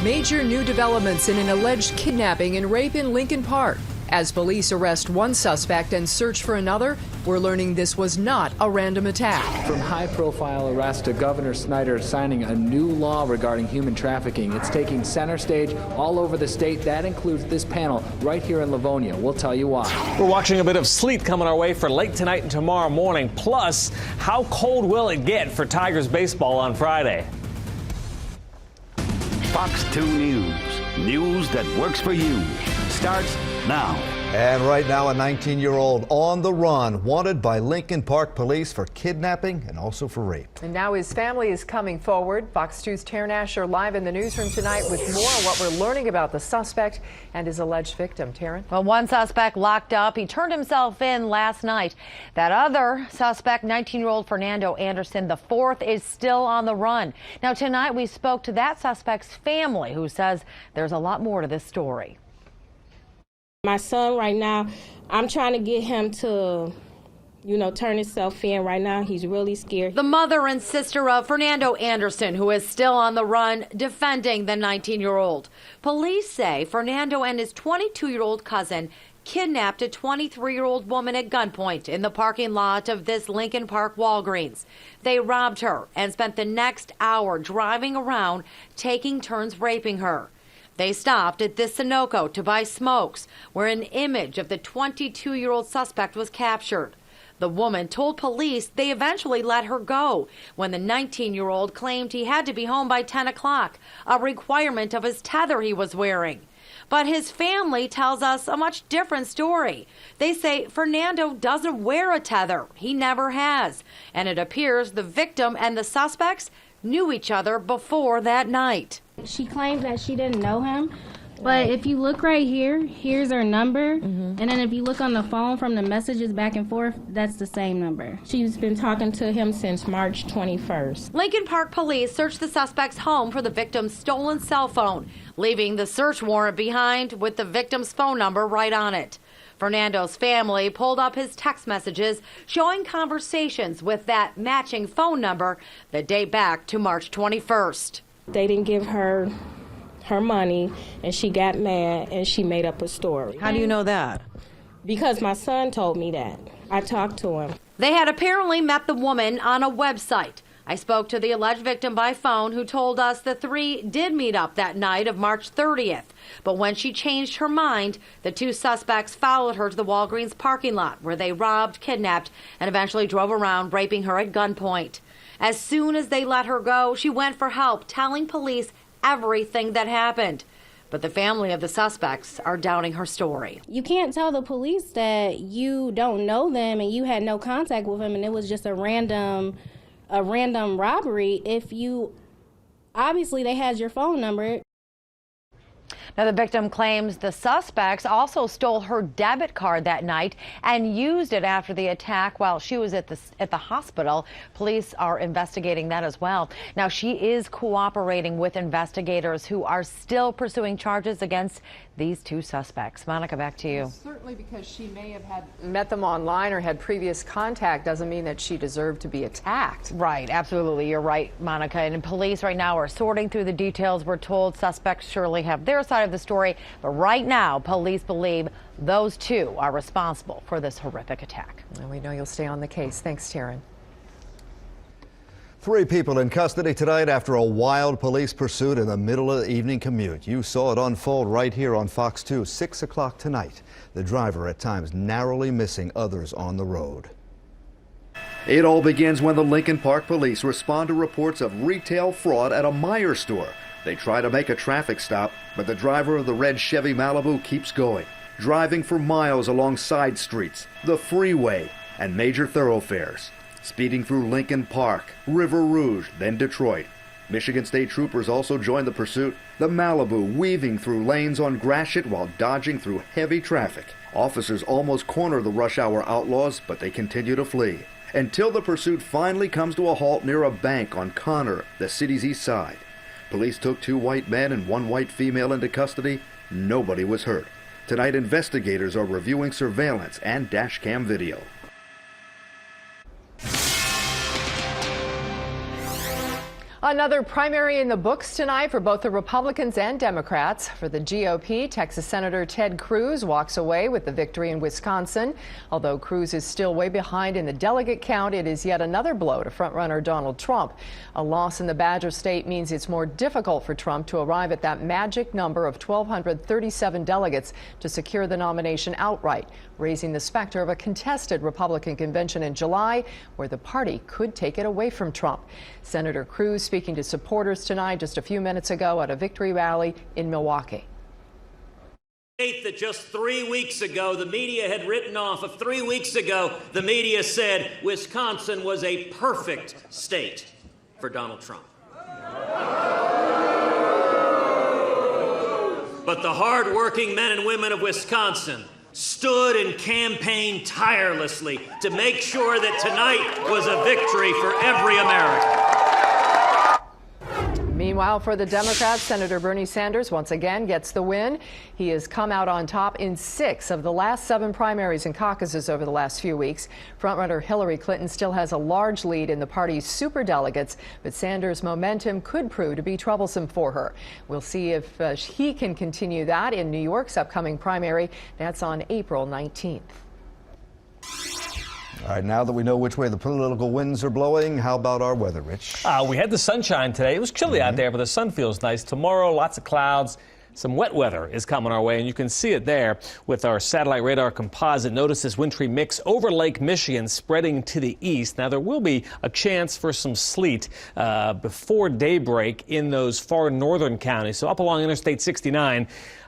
Major new developments in an alleged kidnapping and rape in Lincoln Park. As police arrest one suspect and search for another, we're learning this was not a random attack. From high-profile arrest to Governor Snyder signing a new law regarding human trafficking, it's taking center stage all over the state. That includes this panel right here in Livonia. We'll tell you why. We're watching a bit of sleet coming our way for late tonight and tomorrow morning. Plus, how cold will it get for Tigers baseball on Friday? Fox 2 News. News that works for you. Starts now. And right now, a 19-year-old on the run, wanted by Lincoln Park police for kidnapping and also for rape. And now his family is coming forward. Fox 2's Taryn Asher live in the newsroom tonight with more on what we're learning about the suspect and his alleged victim. Taryn? Well, one suspect locked up. He turned himself in last night. That other suspect, 19-year-old Fernando Anderson, the fourth, is still on the run. Now, tonight we spoke to that suspect's family, who says there's a lot more to this story. My son right now, I'm trying to get him to, turn himself in right now. He's really scared. The mother and sister of Fernando Anderson, who is still on the run, defending the 19-year-old. Police say Fernando and his 22-year-old cousin kidnapped a 23-year-old woman at gunpoint in the parking lot of this Lincoln Park Walgreens. They robbed her and spent the next hour driving around, taking turns raping her. They stopped at this Sunoco to buy smokes, where an image of the 22-year-old suspect was captured. The woman told police they eventually let her go when the 19-year-old claimed he had to be home by 10 o'clock, a requirement of his tether he was wearing. But his family tells us a much different story. They say Fernando doesn't wear a tether. He never has. And it appears the victim and the suspects knew each other before that night. She claims that she didn't know him, but if you look right here, here's her number, and then if you look on the phone from the messages back and forth, that's the same number. She's been talking to him since March 21st. Lincoln Park police searched the suspect's home for the victim's stolen cell phone, leaving the search warrant behind with the victim's phone number right on it. Fernando's family pulled up his text messages showing conversations with that matching phone number that date back to March 21st. They didn't give her money, and she got mad, and she made up a story. How do you know that? Because my son told me that. I talked to him. They had apparently met the woman on a website. I spoke to the alleged victim by phone, who told us the three did meet up that night of March 30th. But when she changed her mind, the two suspects followed her to the Walgreens parking lot, where they robbed, kidnapped, and eventually drove around, raping her at gunpoint. As soon as they let her go, she went for help, telling police everything that happened. But the family of the suspects are doubting her story. You can't tell the police that you don't know them and you had no contact with them and it was just a random robbery if you, obviously they had your phone number. Now, the victim claims the suspects also stole her debit card that night and used it after the attack while she was at the hospital. Police are investigating that as well. Now, she is cooperating with investigators who are still pursuing charges against these two suspects. Monica, back to you. Well, certainly because she may have met them online or had previous contact doesn't mean that she deserved to be attacked. Right, absolutely. You're right, Monica. And police right now are sorting through the details. We're told suspects surely have their side of the story, but right now police believe those two are responsible for this horrific attack. And we know you'll stay on the case. Thanks, Taryn. 3 people in custody tonight after a wild police pursuit in the middle of the evening commute. You saw it unfold right here on Fox 2, 6 o'clock tonight. The driver at times narrowly missing others on the road. It all begins when the Lincoln Park police respond to reports of retail fraud at a Meijer store. They try to make a traffic stop, but the driver of the red Chevy Malibu keeps going, driving for miles along side streets, the freeway, and major thoroughfares. Speeding through Lincoln Park, River Rouge, then Detroit. Michigan State troopers also joined the pursuit, the Malibu weaving through lanes on Gratiot while dodging through heavy traffic. Officers almost corner the rush hour outlaws, but they continue to flee, until the pursuit finally comes to a halt near a bank on Connor, the city's east side. Police took 2 white men and 1 white female into custody. Nobody was hurt. Tonight, investigators are reviewing surveillance and dash cam video. Another primary in the books tonight for both the Republicans and Democrats. For the GOP, Texas Senator Ted Cruz walks away with the victory in Wisconsin. Although Cruz is still way behind in the delegate count, it is yet another blow to frontrunner Donald Trump. A loss in the Badger State means it's more difficult for Trump to arrive at that magic number of 1,237 delegates to secure the nomination outright, raising the specter of a contested Republican convention in July where the party could take it away from Trump. Senator Cruz speaking to supporters tonight just a few minutes ago at a victory rally in Milwaukee. That just 3 weeks ago, the media had written off. Of 3 weeks ago, the media said Wisconsin was a perfect state for Donald Trump. But the hard-working men and women of Wisconsin stood and campaigned tirelessly to make sure that tonight was a victory for every American. Meanwhile, for the Democrats, Senator Bernie Sanders once again gets the win. He has come out on top in 6 of the last 7 primaries and caucuses over the last few weeks. Frontrunner Hillary Clinton still has a large lead in the party's superdelegates, but Sanders' momentum could prove to be troublesome for her. We'll see if he can continue that in New York's upcoming primary. That's on April 19th. All right, now that we know which way the political winds are blowing, how about our weather, Rich? We had the sunshine today. It was chilly out there, but the sun feels nice. Tomorrow, lots of clouds. Some wet weather is coming our way, and you can see it there with our satellite radar composite. Notice this wintry mix over Lake Michigan spreading to the east. Now, there will be a chance for some sleet before daybreak in those far northern counties. So up along Interstate 69.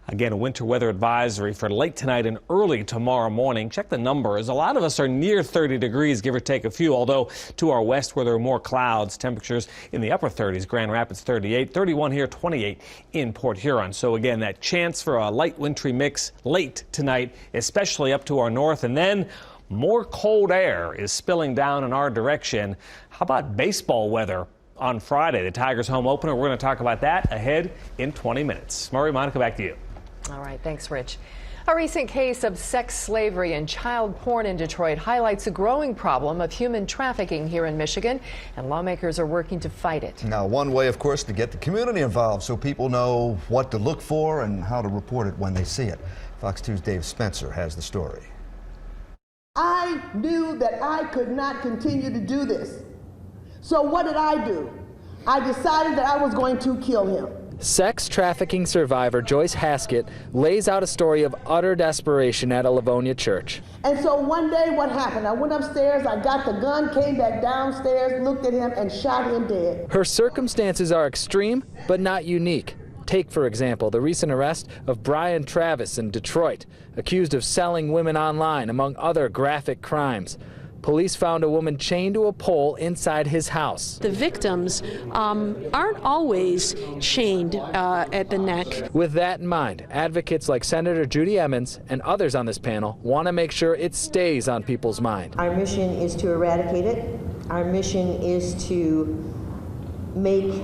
Again, a winter weather advisory for late tonight and early tomorrow morning. Check the numbers. A lot of us are near 30 degrees, give or take a few, although to our west where there are more clouds, temperatures in the upper 30s. Grand Rapids 38, 31 here, 28 in Port Huron. So again, that chance for a light wintry mix late tonight, especially up to our north. And then more cold air is spilling down in our direction. How about baseball weather on Friday? The Tigers home opener. We're going to talk about that ahead in 20 minutes. Murray, Monica, back to you. All right, thanks, Rich. A recent case of sex slavery and child porn in Detroit highlights a growing problem of human trafficking here in Michigan, and lawmakers are working to fight it. Now, one way, of course, to get the community involved so people know what to look for and how to report it when they see it. Fox 2's Dave Spencer has the story. I knew that I could not continue to do this. So what did I do? I decided that I was going to kill him. Sex trafficking survivor Joyce Haskett lays out a story of utter desperation at a Livonia church. And so one day what happened? I went upstairs, I got the gun, came back downstairs, looked at him, and shot him dead. Her circumstances are extreme, but not unique. Take, for example, the recent arrest of Brian Travis in Detroit, accused of selling women online, among other graphic crimes. Police found a woman chained to a pole inside his house. The victims aren't always chained at the neck. With that in mind, advocates like Senator Judy Emmons and others on this panel want to make sure it stays on people's mind. Our mission is to eradicate it. Our mission is to make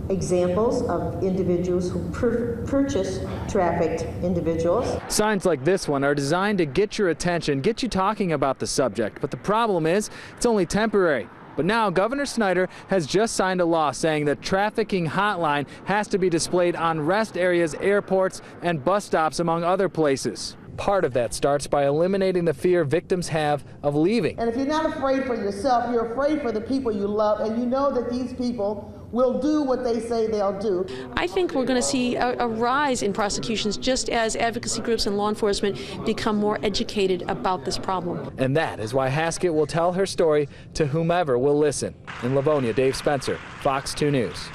examples of individuals who purchase trafficked individuals. Signs like this one are designed to get your attention, get you talking about the subject, but the problem is it's only temporary. But now Governor Snyder has just signed a law saying the trafficking hotline has to be displayed on rest areas, airports, and bus stops, among other places. Part of that starts by eliminating the fear victims have of leaving. And if you're not afraid for yourself, you're afraid for the people you love, and you know that these people will do what they say they'll do. I think we're going to see a rise in prosecutions just as advocacy groups and law enforcement become more educated about this problem. And that is why Haskett will tell her story to whomever will listen. In Livonia, Dave Spencer, Fox 2 News.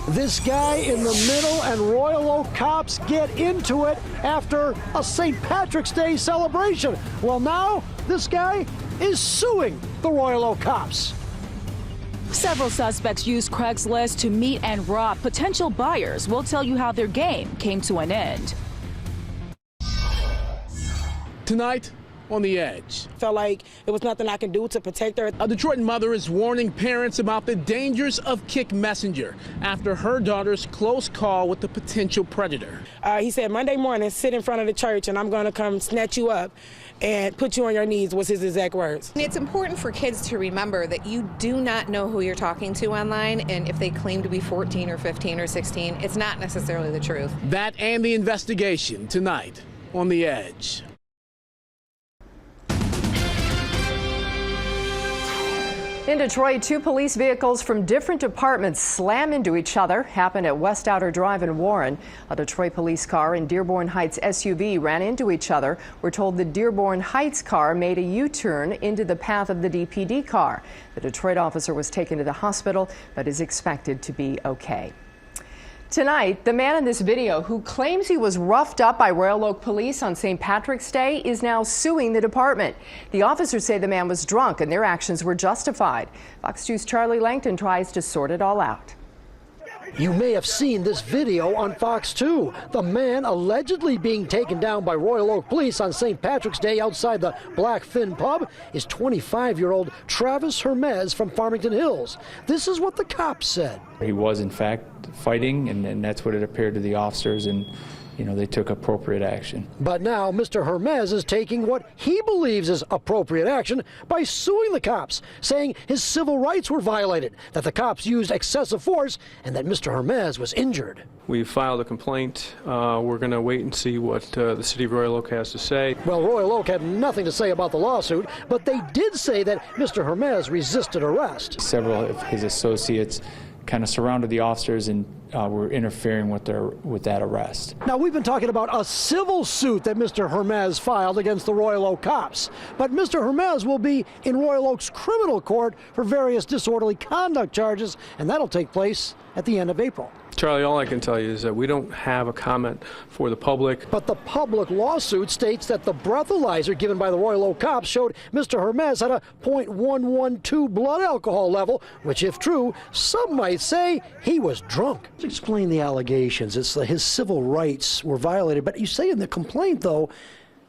This guy in the middle and Royal Oak cops get into it after a St. Patrick's Day celebration. Well, now this guy is suing the Royal Oak cops. Several suspects used Craigslist to meet and rob potential buyers. We'll tell you how their game came to an end. Tonight, on The Edge. Felt like it was nothing I can do to protect her. A Detroit mother is warning parents about the dangers of Kick Messenger after her daughter's close call with the potential predator. He said, Monday morning, sit in front of the church and I'm going to come snatch you up and put you on your knees, was his exact words. It's important for kids to remember that you do not know who you're talking to online, and if they claim to be 14 or 15 or 16, it's not necessarily the truth. That and the investigation tonight on The Edge. In Detroit, two police vehicles from different departments slam into each other. Happened at West Outer Drive in Warren. A Detroit police car and Dearborn Heights SUV ran into each other. We're told the Dearborn Heights car made a U-turn into the path of the DPD car. The Detroit officer was taken to the hospital but is expected to be okay. Tonight, the man in this video who claims he was roughed up by Royal Oak police on St. Patrick's Day is now suing the department. The officers say the man was drunk and their actions were justified. Fox 2's Charlie Langton tries to sort it all out. You may have seen this video on Fox 2. The man allegedly being taken down by Royal Oak police on St. Patrick's Day outside the Blackfin pub is 25-year-old Travis Hermes from Farmington Hills. This is what the cops said. He was, in fact, fighting, and that's what it appeared to the officers, and they took appropriate action. But now Mr. Hermes is taking what he believes is appropriate action by suing the cops, saying his civil rights were violated, that the cops used excessive force, and that Mr. Hermes was injured. We filed a complaint. We're going to wait and see what the city of Royal Oak has to say. Well, Royal Oak had nothing to say about the lawsuit, but they did say that Mr. Hermes resisted arrest. Several of his associates kind of surrounded the officers and were interfering with that arrest. Now, we've been talking about a civil suit that Mr. Hermes filed against the Royal Oak cops, but Mr. Hermes will be in Royal Oak's criminal court for various disorderly conduct charges, and that'll take place at the end of April. Charlie, all I can tell you is that we don't have a comment for the public. But the public lawsuit states that the breathalyzer given by the Royal Oak cops showed Mr. Hermes had a .112 blood alcohol level, which, if true, some might say he was drunk. Let's explain the allegations. It's his civil rights were violated. But you say in the complaint, though,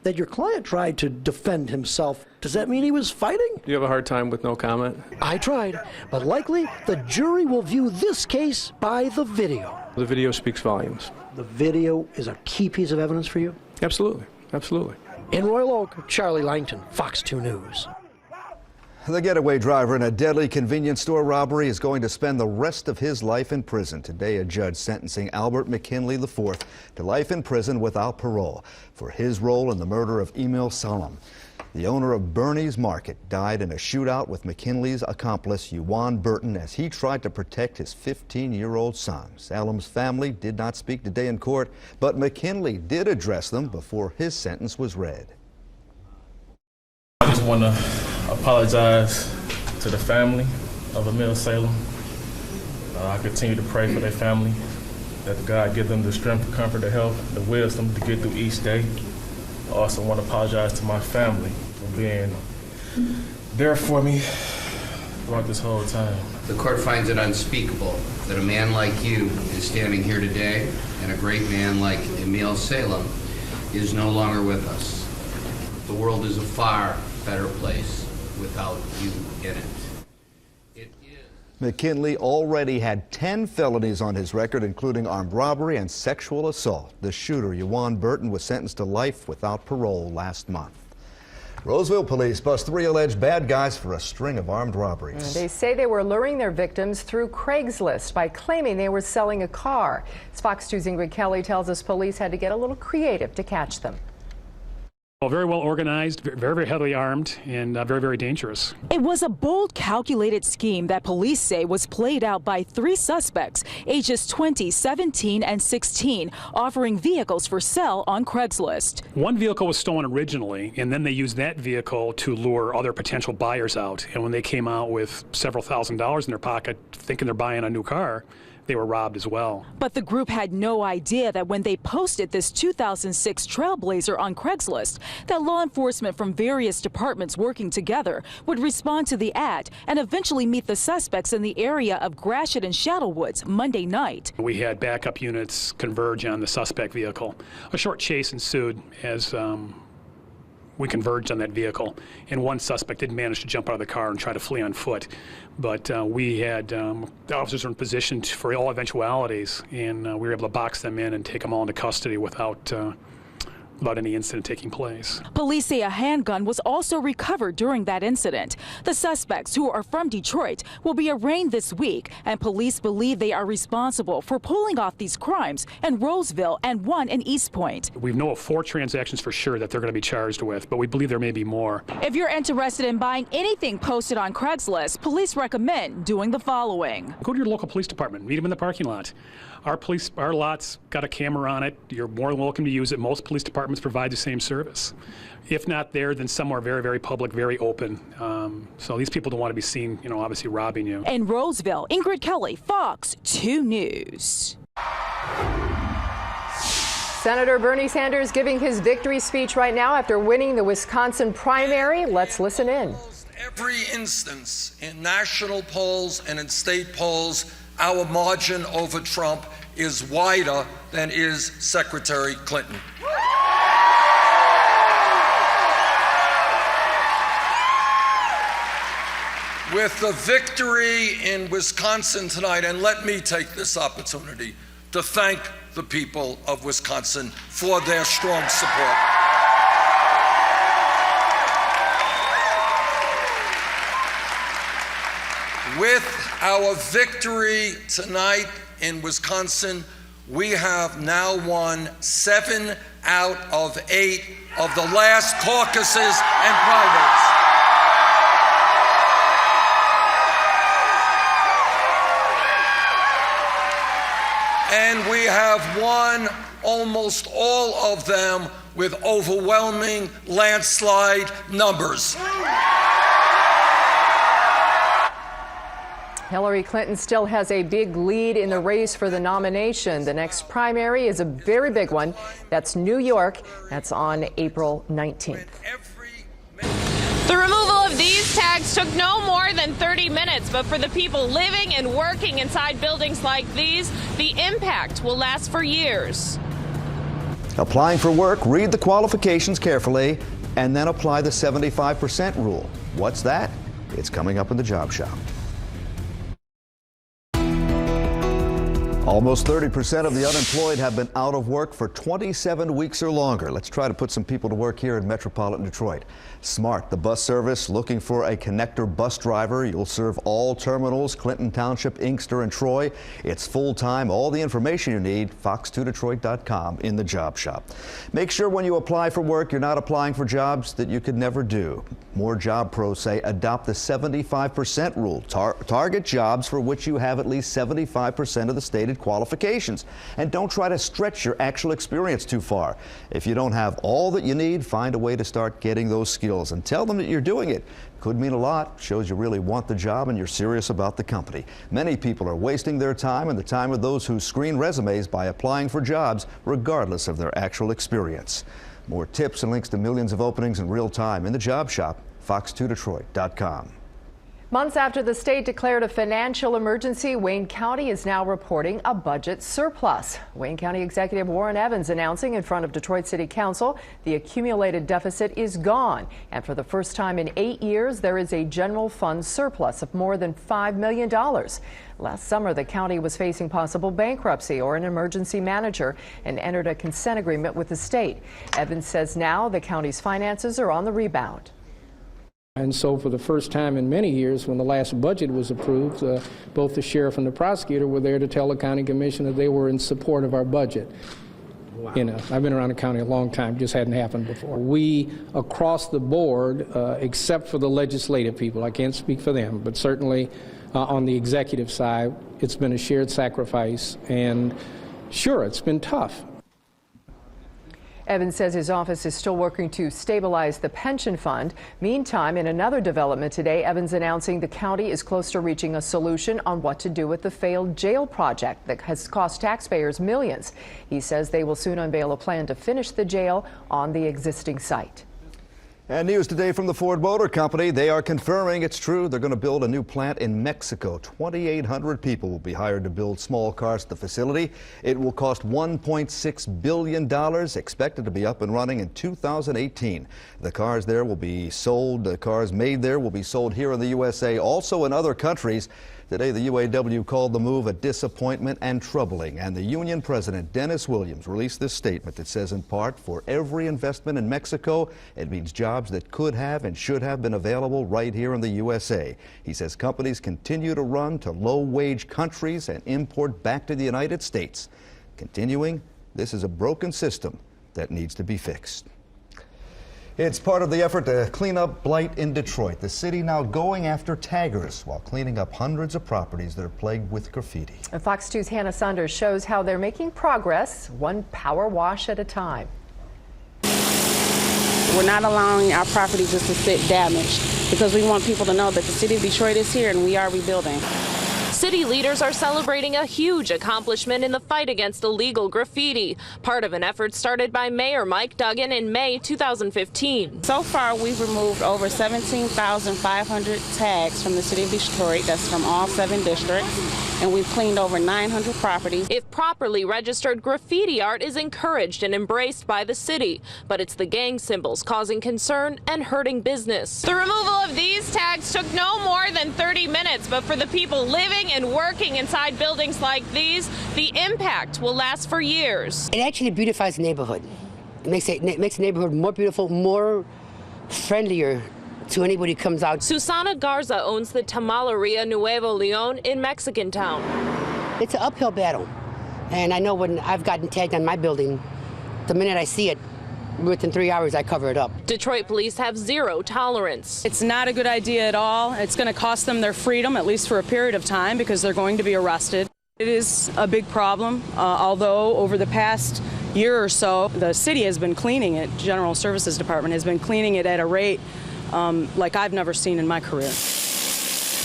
that your client tried to defend himself. Does that mean he was fighting? You have a hard time with no comment? I tried, but likely the jury will view this case by the video. The video speaks volumes. The video is a key piece of evidence for you? Absolutely, absolutely. In Royal Oak, Charlie Langton, Fox 2 News. The getaway driver in a deadly convenience store robbery is going to spend the rest of his life in prison. Today, a judge sentencing Albert McKinley IV to life in prison without parole for his role in the murder of Emil Salem. The owner of Bernie's Market died in a shootout with McKinley's accomplice, Yuan Burton, as he tried to protect his 15-year-old son. Salem's family did not speak today in court, but McKinley did address them before his sentence was read. I just want to apologize to the family of Emil Salem. I continue to pray for their family, that God give them the strength, the comfort, the health, the wisdom to get through each day. I also want to apologize to my family for being there for me throughout this whole time. The court finds it unspeakable that a man like you is standing here today and a great man like Emil Salem is no longer with us. The world is a far better place without you in it. McKinley already had 10 felonies on his record, including armed robbery and sexual assault. The shooter, Yuan Burton, was sentenced to life without parole last month. Roseville police bust 3 alleged bad guys for a string of armed robberies. They say they were luring their victims through Craigslist by claiming they were selling a car. As Fox 2's Ingrid Kelly tells us, police had to get a little creative to catch them. Well, very well organized, very, very heavily armed, and very, very dangerous. It was a bold, calculated scheme that police say was played out by 3 suspects, ages 20, 17, and 16, offering vehicles for sale on Craigslist. One vehicle was stolen originally, and then they used that vehicle to lure other potential buyers out. And when they came out with several $1,000s in their pocket, thinking they're buying a new car, they were robbed as well. But the group had no idea that when they posted this 2006 Trailblazer on Craigslist, that law enforcement from various departments working together would respond to the ad and eventually meet the suspects in the area of Gratiot and Shadowwoods Monday night. We had backup units converge on the suspect vehicle. A short chase ensued as we converged on that vehicle, and one suspect did manage to jump out of the car and try to flee on foot. But we had the officers were in position for all eventualities, and we were able to box them in and take them all into custody without any incident taking place. Police say a handgun was also recovered during that incident. The suspects, who are from Detroit, will be arraigned this week, and police believe they are responsible for pulling off these crimes in Roseville and one in East Point. We know of 4 transactions for sure that they're going to be charged with, but we believe there may be more. If you're interested in buying anything posted on Craigslist, police recommend doing the following. Go to your local police department, meet them in the parking lot. Our lot's got a camera on it. You're more than welcome to use it. Most police departments provide the same service. If not there, then somewhere very, very public, very open. So these people don't want to be seen, obviously robbing you. In Roseville, Ingrid Kelly, Fox 2 News. Senator Bernie Sanders giving his victory speech right now after winning the Wisconsin primary. Let's listen in. Every instance in national polls and in state polls, our margin over Trump is wider than is Secretary Clinton. With the victory in Wisconsin tonight, and let me take this opportunity to thank the people of Wisconsin for their strong support. With our victory tonight in Wisconsin, we have now won 7 out of 8 of the last caucuses and primaries. And we have won almost all of them with overwhelming landslide numbers. Hillary Clinton still has a big lead in the race for the nomination. The next primary is a very big one. That's New York. That's on April 19th. The removal of these tags took no more than 30 minutes, but for the people living and working inside buildings like these, the impact will last for years. Applying for work, read the qualifications carefully, and then apply the 75% rule. What's that? It's coming up in the Job Shop. Almost 30% of the unemployed have been out of work for 27 weeks or longer. Let's try to put some people to work here in metropolitan Detroit. SMART, the bus service, looking for a connector bus driver. You'll serve all terminals, Clinton Township, Inkster, and Troy. It's full-time. All the information you need, fox2detroit.com in the Job Shop. Make sure when you apply for work, you're not applying for jobs that you could never do. More job pros say adopt the 75% rule. Target jobs for which you have at least 75% of the stated qualifications. And don't try to stretch your actual experience too far. If you don't have all that you need, find a way to start getting those skills and tell them that you're doing it. Could mean a lot. Shows you really want the job and you're serious about the company. Many people are wasting their time and the time of those who screen resumes by applying for jobs regardless of their actual experience. More tips and links to millions of openings in real time in the Job Shop, fox2detroit.com. Months after the state declared a financial emergency, Wayne County is now reporting a budget surplus. Wayne County Executive Warren Evans announcing in front of Detroit City Council the accumulated deficit is gone. And for the first time in 8 years, there is a general fund surplus of more than $5 million. Last summer, the county was facing possible bankruptcy or an emergency manager and entered a consent agreement with the state. Evans says now the county's finances are on the rebound. And so for the first time in many years, when the last budget was approved, both the sheriff and the prosecutor were there to tell the county commission that they were in support of our budget. Wow. I've been around the county a long time, just hadn't happened before. We, across the board, except for the legislative people, I can't speak for them, but certainly on the executive side, it's been a shared sacrifice, and sure, it's been tough. Evans says his office is still working to stabilize the pension fund. Meantime, in another development today, Evans announcing the county is close to reaching a solution on what to do with the failed jail project that has cost taxpayers millions. He says they will soon unveil a plan to finish the jail on the existing site. And news today from the Ford Motor Company. They are confirming it's true. They're going to build a new plant in Mexico. 2,800 people will be hired to build small cars at the facility. It will cost $1.6 billion, expected to be up and running in 2018. The cars there will be sold, the cars made there will be sold here in the USA, also in other countries. Today, the UAW called the move a disappointment and troubling, and the union president, Dennis Williams, released this statement that says, in part, for every investment in Mexico, it means jobs that could have and should have been available right here in the USA. He says companies continue to run to low-wage countries and import back to the United States. Continuing, this is a broken system that needs to be fixed. It's part of the effort to clean up blight in Detroit. The city now going after taggers while cleaning up hundreds of properties that are plagued with graffiti. Fox 2's Hannah Saunders shows how they're making progress, one power wash at a time. We're not allowing our property just to sit damaged because we want people to know that the city of Detroit is here and we are rebuilding. City leaders are celebrating a huge accomplishment in the fight against illegal graffiti, part of an effort started by Mayor Mike Duggan in May 2015. So far, we've removed over 17,500 tags from the city of Detroit. That's from all 7 districts. And we've cleaned over 900 properties. If properly registered, graffiti art is encouraged and embraced by the city, but it's the gang symbols causing concern and hurting business. The removal of these tags took no more than 30 minutes, but for the people living and working inside buildings like these, the impact will last for years. It actually beautifies the neighborhood. It makes the neighborhood more beautiful, more friendlier to anybody who comes out. Susana Garza owns the Tamaleria Nuevo Leon in Mexican Town. It's an uphill battle, and I know when I've gotten tagged on my building, the minute I see it, within 3 hours, I cover it up. Detroit police have zero tolerance. It's not a good idea at all. It's going to cost them their freedom, at least for a period of time, because they're going to be arrested. It is a big problem, although over the past year or so, the city has been cleaning it. General Services Department has been cleaning it at a rate like I've never seen in my career.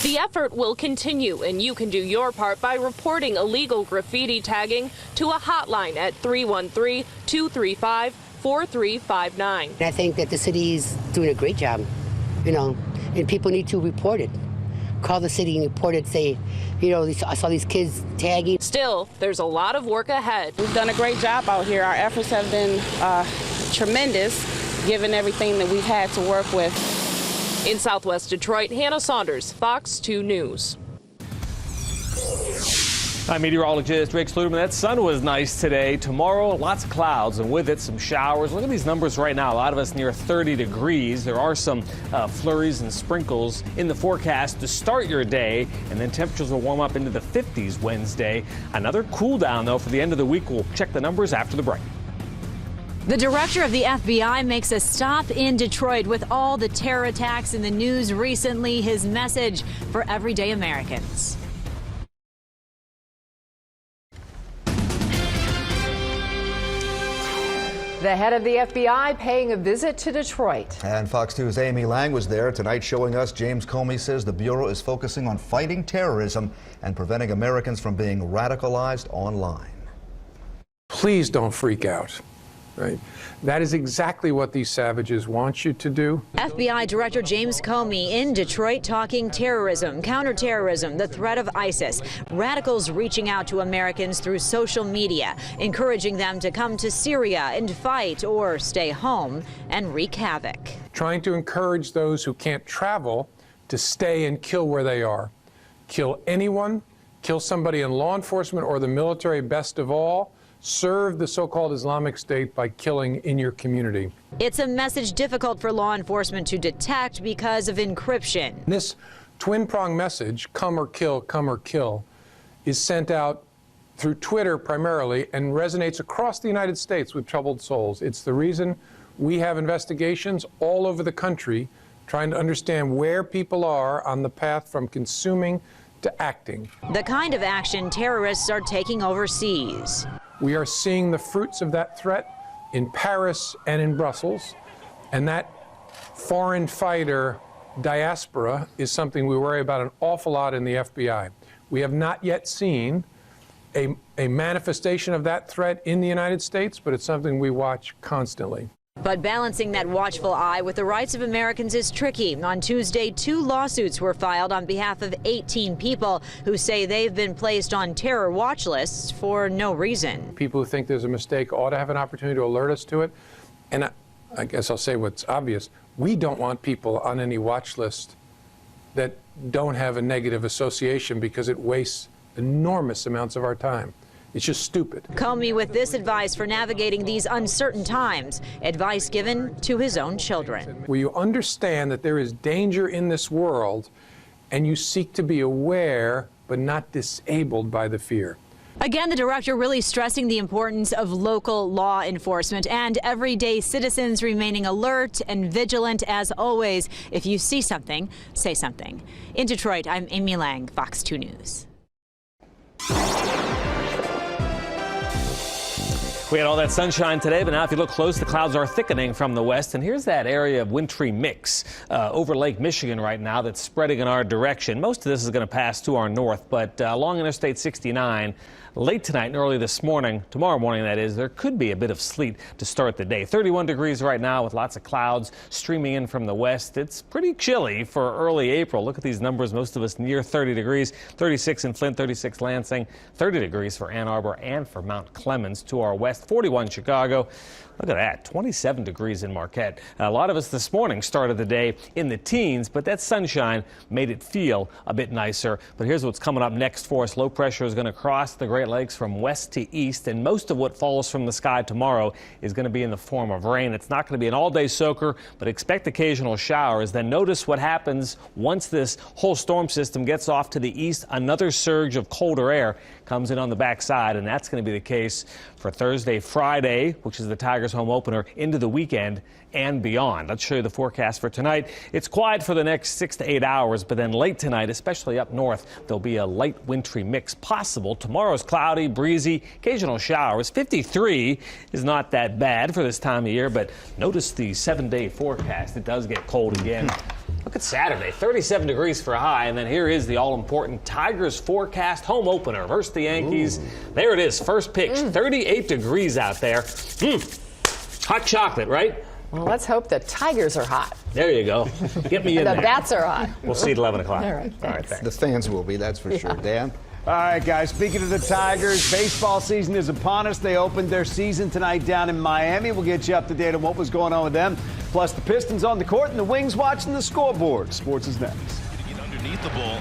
The effort will continue, and you can do your part by reporting illegal graffiti tagging to a hotline at 313-235-4359. I think that the city is doing a great job, and people need to report it. Call the city and report it, say, I saw these kids tagging. Still, there's a lot of work ahead. We've done a great job out here. Our efforts have been tremendous, given everything that we've had to work with. In Southwest Detroit, Hannah Saunders, Fox 2 News. I'm meteorologist Rick Sluderman. That sun was nice today. Tomorrow, lots of clouds, and with it, some showers. Look at these numbers right now. A lot of us near 30 degrees. There are some flurries and sprinkles in the forecast to start your day, and then temperatures will warm up into the 50s Wednesday. Another cool down, though, for the end of the week. We'll check the numbers after the break. The director of the FBI makes a stop in Detroit with all the terror attacks in the news recently. His message for everyday Americans. The head of the FBI paying a visit to Detroit. And Fox 2's Amy Lang was there tonight showing us James Comey says the Bureau is focusing on fighting terrorism and preventing Americans from being radicalized online. Please don't freak out. Right? That is exactly what these savages want you to do. FBI Director James Comey in Detroit talking terrorism, counterterrorism, the threat of ISIS, radicals reaching out to Americans through social media, encouraging them to come to Syria and fight or stay home and wreak havoc. Trying to encourage those who can't travel to stay and kill where they are. Kill anyone, kill somebody in law enforcement or the military, best of all. Serve the so-called Islamic State by killing in your community. It's a message difficult for law enforcement to detect because of encryption. This twin-prong message, come or kill, is sent out through Twitter primarily and resonates across the United States with troubled souls. It's the reason we have investigations all over the country trying to understand where people are on the path from consuming to acting. The kind of action terrorists are taking overseas. We are seeing the fruits of that threat in Paris and in Brussels, and that foreign fighter diaspora is something we worry about an awful lot in the FBI. We have not yet seen a manifestation of that threat in the United States, but it's something we watch constantly. But balancing that watchful eye with the rights of Americans is tricky. On Tuesday, 2 lawsuits were filed on behalf of 18 people who say they've been placed on terror watch lists for no reason. People who think there's a mistake ought to have an opportunity to alert us to it. And I guess I'll say what's obvious. We don't want people on any watch list that don't have a negative association, because it wastes enormous amounts of our time. It's just stupid. Comey with this advice for navigating these uncertain times, advice given to his own children. Will you understand that there is danger in this world, and you seek to be aware but not disabled by the fear? Again, the director really stressing the importance of local law enforcement and everyday citizens remaining alert and vigilant as always. If you see something, say something. In Detroit, I'm Amy Lang, Fox 2 News. We had all that sunshine today, but now if you look close, the clouds are thickening from the west. And here's that area of wintry mix over Lake Michigan right now that's spreading in our direction. Most of this is going to pass to our north, but along Interstate 69, late tonight and early this morning, tomorrow morning that is, there could be a bit of sleet to start the day. 31 degrees right now with lots of clouds streaming in from the west. It's pretty chilly for early April. Look at these numbers, most of us near 30 degrees, 36 in Flint, 36 Lansing, 30 degrees for Ann Arbor and for Mount Clemens to our west, 41 Chicago. Look at that, 27 degrees in Marquette. A lot of us this morning started the day in the teens, but that sunshine made it feel a bit nicer. But here's what's coming up next for us. Low pressure is going to cross the Great Lakes from west to east, and most of what falls from the sky tomorrow is going to be in the form of rain. It's not going to be an all-day soaker, but expect occasional showers. Then notice what happens once this whole storm system gets off to the east. Another surge of colder air comes in on the backside, and that's going to be the case for Thursday, Friday, which is the Tigers home opener, into the weekend and beyond. Let's show you the forecast for tonight. It's quiet for the next 6 to 8 hours, but then late tonight, especially up north, there'll be a light wintry mix possible. Tomorrow's cloudy, breezy, occasional showers. 53 is not that bad for this time of year, but notice the 7-day forecast. It does get cold again. Look at Saturday, 37 degrees for a high, and then here is the all-important Tigers forecast home opener versus the Yankees. Ooh. There it is, first pitch, 38 degrees out there. Hot chocolate, right? Well, let's hope the Tigers are hot. There you go. Get me in there. The bats are hot. We'll see at 11 o'clock. All right, thanks. The fans will be, that's for sure. Dan? All right, guys, speaking of the Tigers, baseball season is upon us. They opened their season tonight down in Miami. We'll get you up to date on what was going on with them. Plus, the Pistons on the court and the Wings watching the scoreboard. Sports is next. Get underneath the ball.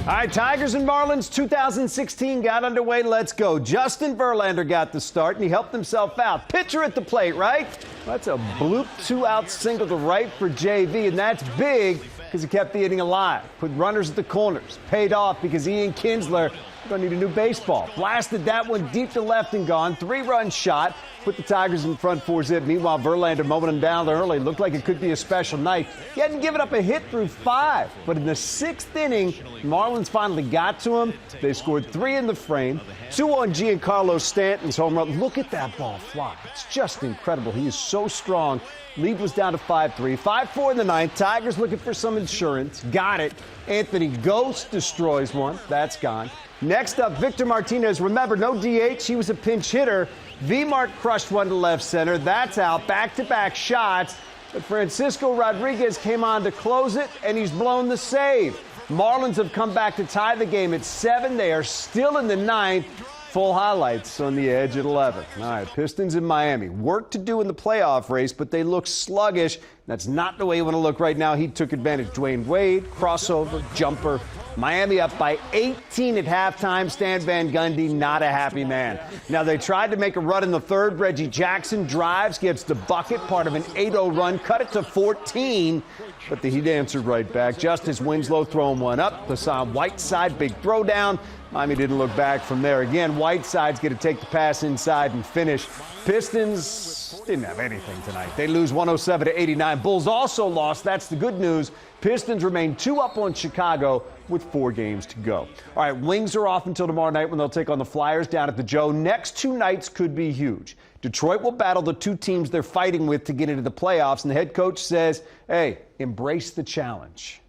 All right, Tigers and Marlins 2016 got underway. Let's go. Justin Verlander got the start, and he helped himself out. Pitcher at the plate, right? That's a bloop 2-out single to right for JV, and that's big because he kept the inning alive. Put runners at the corners. Paid off because Ian Kinsler going to need a new baseball. Blasted that one deep to left and gone. 3-run shot. Put the Tigers in front 4-zip. Meanwhile, Verlander mowing him down early. Looked like it could be a special night. He hadn't given up a hit through 5. But in the 6th inning, Marlins finally got to him. They scored 3 in the frame. 2 on Giancarlo Stanton's home run. Look at that ball fly. It's just incredible. He is so strong. Lead was down to 5-3. 5-4 in the 9th. Tigers looking for some insurance. Got it. Anthony Ghost destroys one. That's gone. Next up, Victor Martinez. Remember, no DH. He was a pinch hitter. V-Mart crushed one to left center. That's out. Back-to-back shots. But Francisco Rodriguez came on to close it, and he's blown the save. Marlins have come back to tie the game at 7. They are still in the 9th. Full highlights on the edge at 11. All right, Pistons in Miami. Work to do in the playoff race, but they look sluggish. That's not the way you want to look right now. He took advantage. Dwayne Wade, crossover, jumper. Miami up by 18 at halftime. Stan Van Gundy, not a happy man. Now, they tried to make a run in the 3rd. Reggie Jackson drives, gets the bucket, part of an 8-0 run, cut it to 14. But the Heat answered right back. Justice Winslow throwing one up. Hassan Whiteside, big throwdown. Miami didn't look back from there. Again, Whiteside's going to take the pass inside and finish. Pistons didn't have anything tonight. They lose 107-89. Bulls also lost. That's the good news. Pistons remain 2 up on Chicago with 4 games to go. All right, Wings are off until tomorrow night when they'll take on the Flyers down at the Joe. Next 2 nights could be huge. Detroit will battle the 2 teams they're fighting with to get into the playoffs, and the head coach says, hey, embrace the challenge.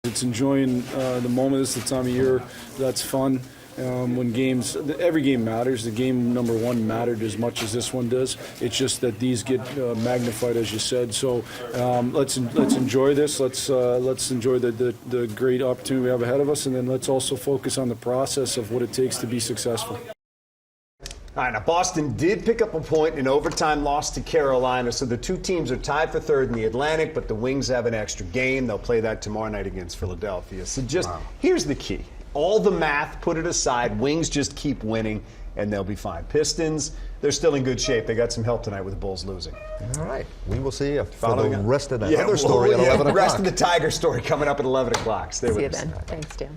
It's enjoying the moment. This is the time of year that's fun. when games, every game matters. The game number one mattered as much as this one does. It's just that these get magnified, as you said. So let's enjoy this. Let's enjoy the great opportunity we have ahead of us, and then let's also focus on the process of what it takes to be successful. All right, now Boston did pick up a point in overtime, lost to Carolina, so the two teams are tied for third in the Atlantic, but the Wings have an extra game. They'll play that tomorrow night against Philadelphia. So here's the key. All the math, put it aside. Wings just keep winning, and they'll be fine. Pistons, they're still in good shape. They got some help tonight with the Bulls losing. All right. We will see you for the rest of that other story at 11 o'clock. The rest of the Tiger story coming up at 11 o'clock. Stay with us. See you then. Thanks, Dan.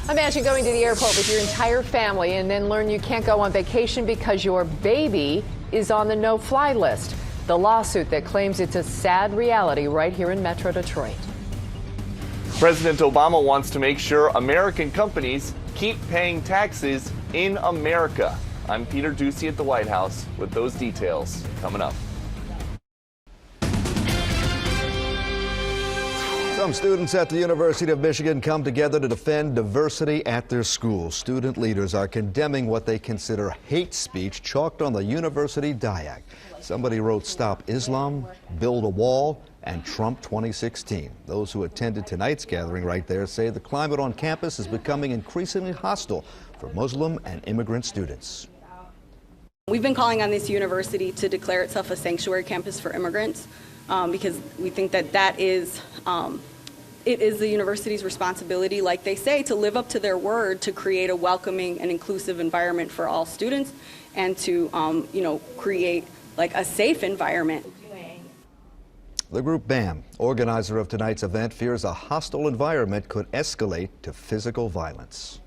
Imagine going to the airport with your entire family and then learn you can't go on vacation because your baby is on the no-fly list. The lawsuit that claims it's a sad reality right here in Metro Detroit. President Obama wants to make sure American companies keep paying taxes in America. I'm Peter Ducey at the White House with those details coming up. Some students at the University of Michigan come together to defend diversity at their school. Student leaders are condemning what they consider hate speech chalked on the university diag. Somebody wrote "Stop Islam," "Build a Wall," and "Trump 2016. Those who attended tonight's gathering right there say the climate on campus is becoming increasingly hostile for Muslim and immigrant students. We've been calling on this university to declare itself a sanctuary campus for immigrants because we think that is it is the university's responsibility, like they say, to live up to their word to create a welcoming and inclusive environment for all students and to create like a safe environment. The group BAM, organizer of tonight's event, fears a hostile environment could escalate to physical violence.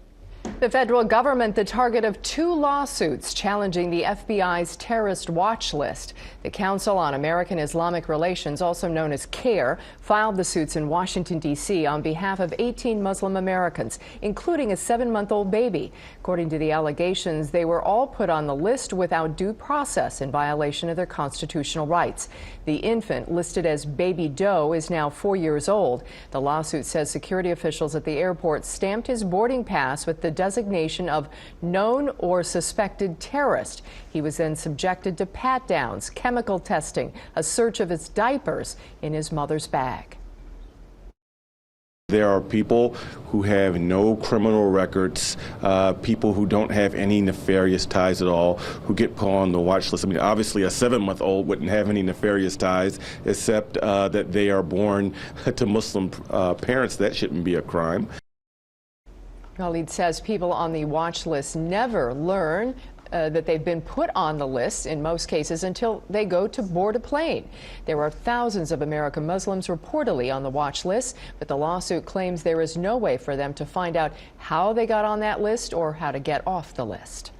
The federal government, the target of 2 lawsuits challenging the FBI's terrorist watch list. The Council on American Islamic Relations, also known as CAIR, filed the suits in Washington, D.C. on behalf of 18 Muslim Americans, including a 7-month-old baby. According to the allegations, they were all put on the list without due process in violation of their constitutional rights. The infant, listed as Baby Doe, is now 4 years old. The lawsuit says security officials at the airport stamped his boarding pass with the designation of known or suspected terrorist. He was then subjected to pat-downs, chemical testing, a search of his diapers in his mother's bag. There are people who have no criminal records, people who don't have any nefarious ties at all, who get put on the watch list. I mean, obviously a 7-month-old wouldn't have any nefarious ties except that they are born to Muslim parents. That shouldn't be a crime. Khalid says people on the watch list never learn that they've been put on the list in most cases until they go to board a plane. There are thousands of American Muslims reportedly on the watch list, but the lawsuit claims there is no way for them to find out how they got on that list or how to get off the list.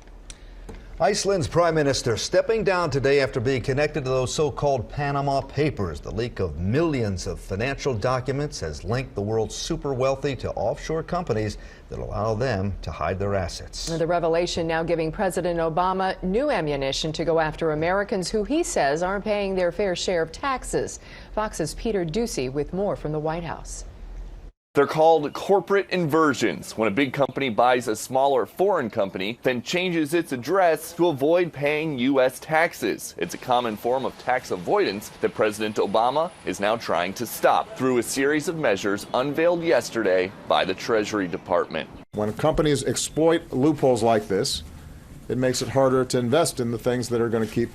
Iceland's prime minister stepping down today after being connected to those so-called Panama Papers. The leak of millions of financial documents has linked the world's super wealthy to offshore companies that allow them to hide their assets. The revelation now giving President Obama new ammunition to go after Americans who he says aren't paying their fair share of taxes. Fox's Peter Ducey with more from the White House. They're called corporate inversions, when a big company buys a smaller foreign company, then changes its address to avoid paying U.S. taxes. It's a common form of tax avoidance that President Obama is now trying to stop through a series of measures unveiled yesterday by the Treasury Department. When companies exploit loopholes like this, it makes it harder to invest in the things that are going to keep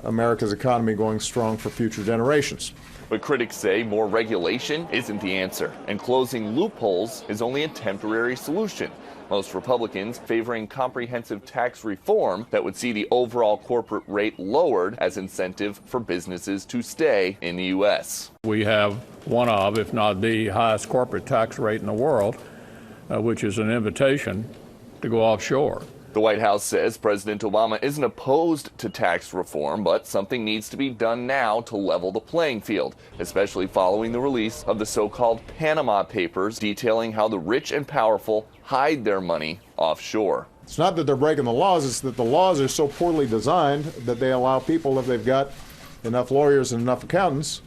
America's economy going strong for future generations. But critics say more regulation isn't the answer, and closing loopholes is only a temporary solution. Most Republicans favoring comprehensive tax reform that would see the overall corporate rate lowered as incentive for businesses to stay in the U.S. We have one of, if not the highest corporate tax rate in the world, which is an invitation to go offshore. The White House says President Obama isn't opposed to tax reform, but something needs to be done now to level the playing field, especially following the release of the so-called Panama Papers detailing how the rich and powerful hide their money offshore. It's not that they're breaking the laws, it's that the laws are so poorly designed that they allow people, if they've got enough lawyers and enough accountants,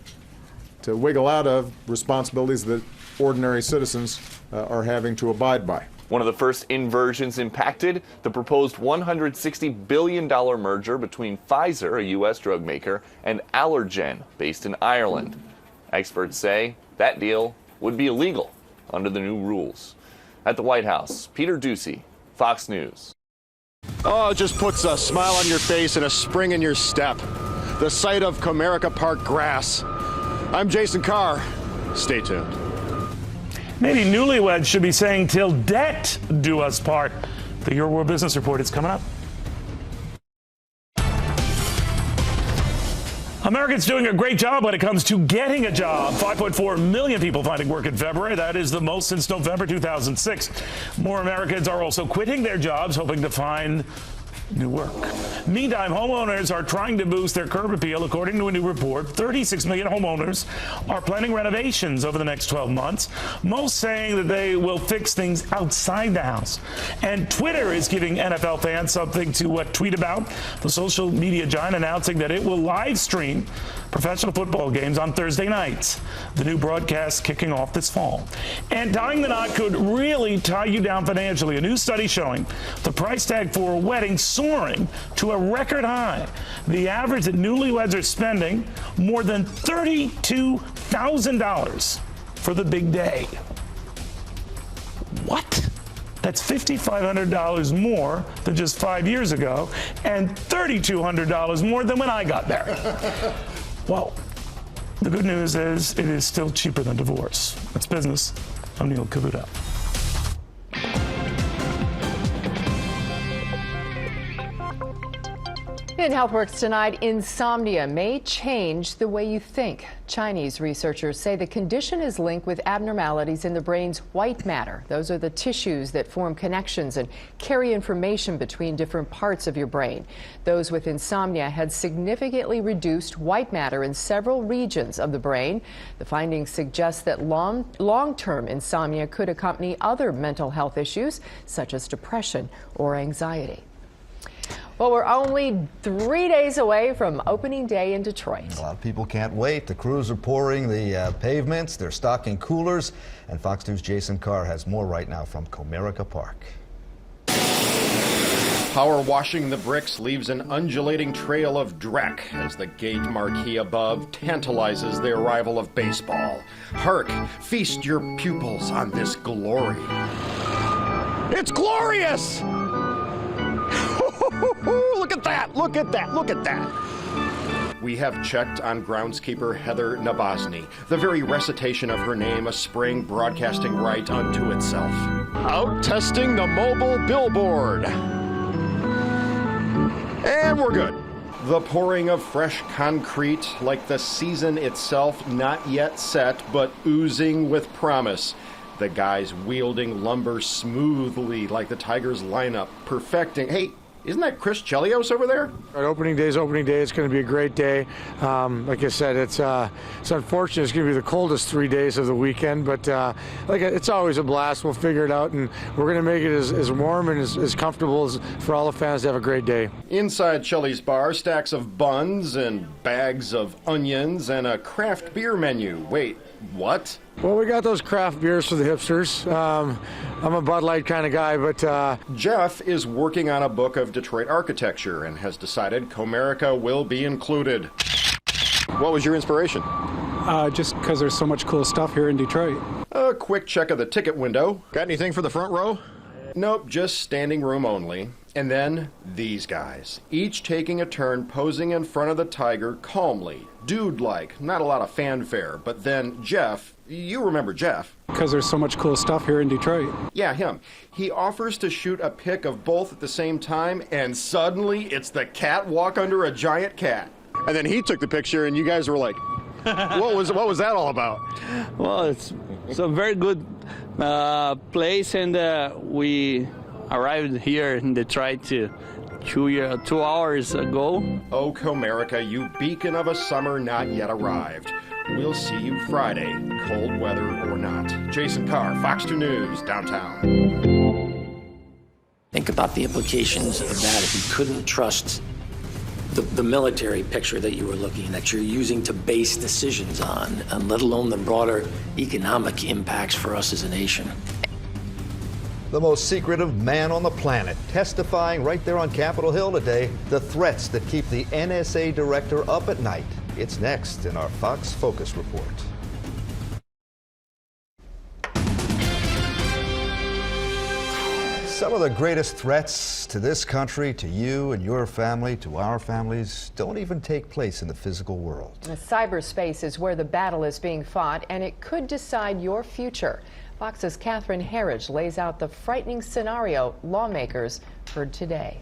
to wiggle out of responsibilities that ordinary citizens are having to abide by. One of the first inversions impacted, the proposed $160 billion merger between Pfizer, a U.S. drug maker, and Allergen, based in Ireland. Experts say that deal would be illegal under the new rules. At the White House, Peter Ducey, Fox News. Oh, it just puts a smile on your face and a spring in your step. The sight of Comerica Park grass. I'm Jason Carr. Stay tuned. Maybe newlyweds should be saying, "Till death do us part." The Your World Business Report is coming up. Americans doing a great job when it comes to getting a job. 5.4 million people finding work in February. That is the most since November 2006. More Americans are also quitting their jobs, hoping to find new work. Meantime, homeowners are trying to boost their curb appeal. According to a new report, 36 million homeowners are planning renovations over the next 12 months, most saying that they will fix things outside the house. And Twitter is giving NFL fans something to tweet about. The social media giant announcing that it will live stream professional football games on Thursday nights. The new broadcast kicking off this fall. And tying the knot could really tie you down financially. A new study showing the price tag for a wedding soaring to a record high. The average that newlyweds are spending more than $32,000 for the big day. What? That's $5,500 more than just 5 years ago and $3,200 more than when I got married. Well, the good news is it is still cheaper than divorce. That's business. I'm Neil Cavuto. In HealthWorks tonight, insomnia may change the way you think. Chinese researchers say the condition is linked with abnormalities in the brain's white matter. Those are the tissues that form connections and carry information between different parts of your brain. Those with insomnia had significantly reduced white matter in several regions of the brain. The findings suggest that long-term insomnia could accompany other mental health issues, such as depression or anxiety. Well, we're only 3 days away from opening day in Detroit. A lot of people can't wait. The crews are pouring the pavements, they're stocking coolers, and Fox News' Jason Carr has more right now from Comerica Park. Power washing the bricks leaves an undulating trail of dreck as the gate marquee above tantalizes the arrival of baseball. Hark, feast your pupils on this glory. It's glorious! Look at that! Look at that! Look at that! We have checked on groundskeeper Heather Nabozny. The very recitation of her name, a spring broadcasting right unto itself. Out testing the mobile billboard. And we're good. The pouring of fresh concrete, like the season itself, not yet set, but oozing with promise. The guys wielding lumber smoothly like the Tigers lineup, perfecting. Hey, isn't that Chris Chelios over there? Opening day is opening day. It's going to be a great day. Like I said, it's unfortunate. It's going to be the coldest 3 days of the weekend, but it's always a blast. We'll figure it out, and we're going to make it as warm and as comfortable as for all the fans to have a great day. Inside Cheli's bar, stacks of buns and bags of onions and a craft beer menu. Wait, what? Well, we got those craft beers for the hipsters. I'm a Bud Light kind of guy, but... Jeff is working on a book of Detroit architecture and has decided Comerica will be included. What was your inspiration? Just because there's so much cool stuff here in Detroit. A quick check of the ticket window. Got anything for the front row? Nope, just standing room only. And then these guys, each taking a turn posing in front of the Tiger calmly, dude-like, not a lot of fanfare. But then Jeff, you remember Jeff. Because there's so much cool stuff here in Detroit. Yeah, him. He offers to shoot a pic of both at the same time, and suddenly it's the catwalk under a giant cat. And then he took the picture, and you guys were like, what was that all about? Well, it's a very good place, and we arrived here in Detroit 2 hours ago. Oh, Comerica, you beacon of a summer not yet arrived. We'll see you Friday, cold weather or not. Jason Carr, Fox 2 News, downtown. Think about the implications of that if you couldn't trust the military picture that you were looking, that you're using to base decisions on, and let alone the broader economic impacts for us as a nation. The most secretive man on the planet, testifying right there on Capitol Hill today, the threats that keep the NSA director up at night. It's next in our Fox Focus Report. Some of the greatest threats to this country, to you and your family, to our families, don't even take place in the physical world. Cyberspace is where the battle is being fought, and it could decide your future. Fox's Catherine Herridge lays out the frightening scenario lawmakers heard today.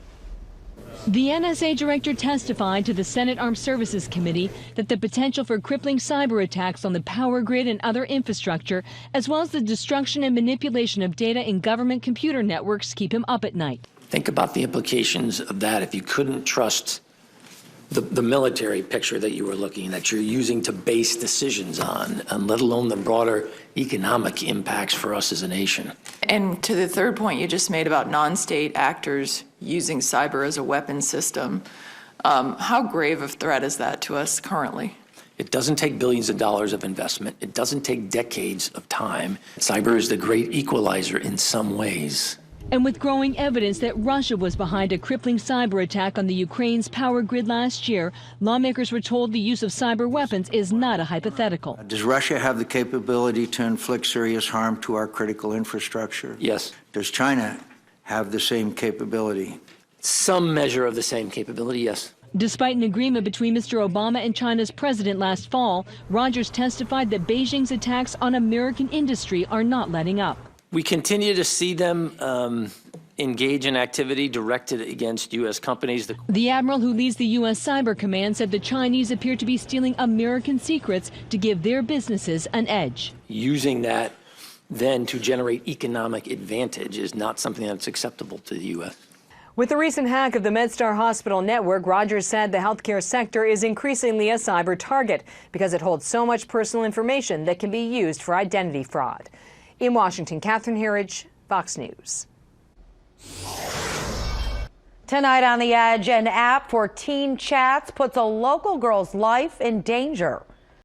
The NSA director testified to the Senate Armed Services Committee that the potential for crippling cyber attacks on the power grid and other infrastructure, as well as the destruction and manipulation of data in government computer networks, keep him up at night. Think about the implications of that if you couldn't trust the military picture that you were looking, that you're using to base decisions on, and let alone the broader economic impacts for us as a nation. And to the third point you just made about non-state actors using cyber as a weapon system, how grave of threat is that to us currently? It doesn't take billions of dollars of investment. It doesn't take decades of time. Cyber is the great equalizer in some ways. And with growing evidence that Russia was behind a crippling cyber attack on the Ukraine's power grid last year, lawmakers were told the use of cyber weapons is not a hypothetical. Does Russia have the capability to inflict serious harm to our critical infrastructure? Yes. Does China have the same capability? Some measure of the same capability, yes. Despite an agreement between Mr. Obama and China's president last fall, Rogers testified that Beijing's attacks on American industry are not letting up. We continue to see them engage in activity directed against U.S. companies. The admiral who leads the U.S. Cyber Command said the Chinese appear to be stealing American secrets to give their businesses an edge. Using that then to generate economic advantage is not something that's acceptable to the U.S. With the recent hack of the MedStar Hospital network, Rogers said the healthcare sector is increasingly a cyber target because it holds so much personal information that can be used for identity fraud. In Washington, Catherine Herridge, Fox News. Tonight on The Edge, an app for teen chats puts a local girl's life in danger.